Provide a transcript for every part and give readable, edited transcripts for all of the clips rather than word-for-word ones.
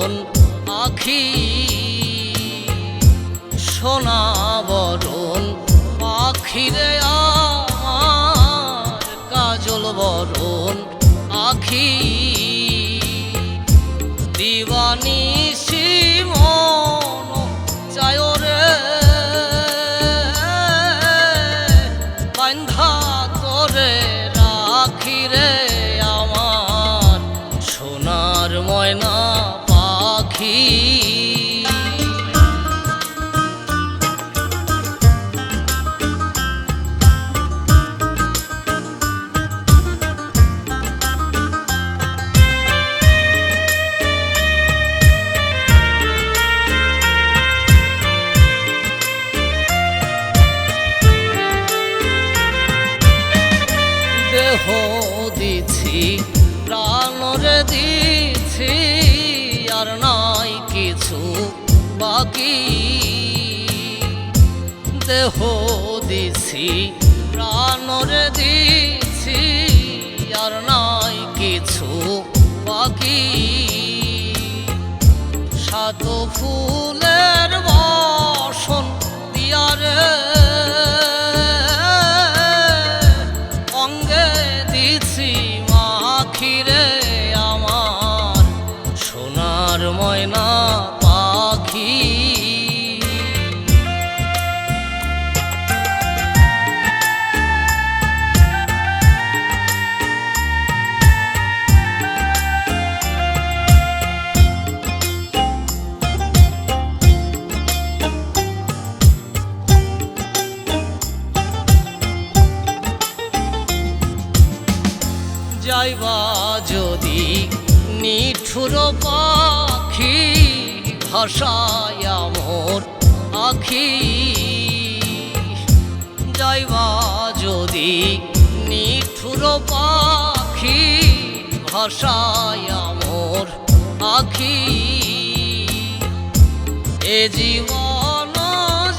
বরণ আখি সোনা বরণ পাখিরে আমার কাজল বরণ আখি দিবানিশি মন চায় রে বান্ধা তোরে রাখি রে আমার সোনার ময়না পাখি দেহ দিছি প্রাণরে দিছি আর নাই কিছু বাকি দেহ দিছি প্রাণরে দিছি আর নাই কিছু বাকি সাত ফুলের বসন দিয়ারে অঙ্গে দিছি মাখিরে আমার সোনার ময়না পাখি যাইবা যদি নিঠুর পাখি ভাষায় মোর আখি যাইবা যদি নিঠুর পাখি ভাষায় মোর আখি এ জীবন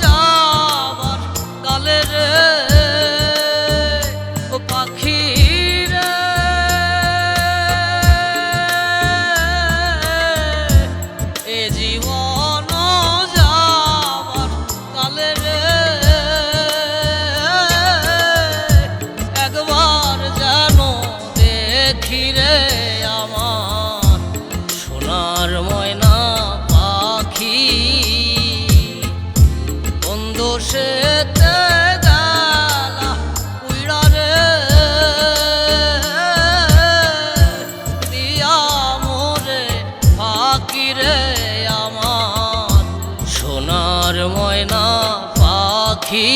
যাবার কালে রে ও পাখি রে আমার সোনার ময়না পাখি বন্ধ সেতে গালা উইড়া রে দিয়া মোরে পাখি রে আমার সোনার ময়না পাখি।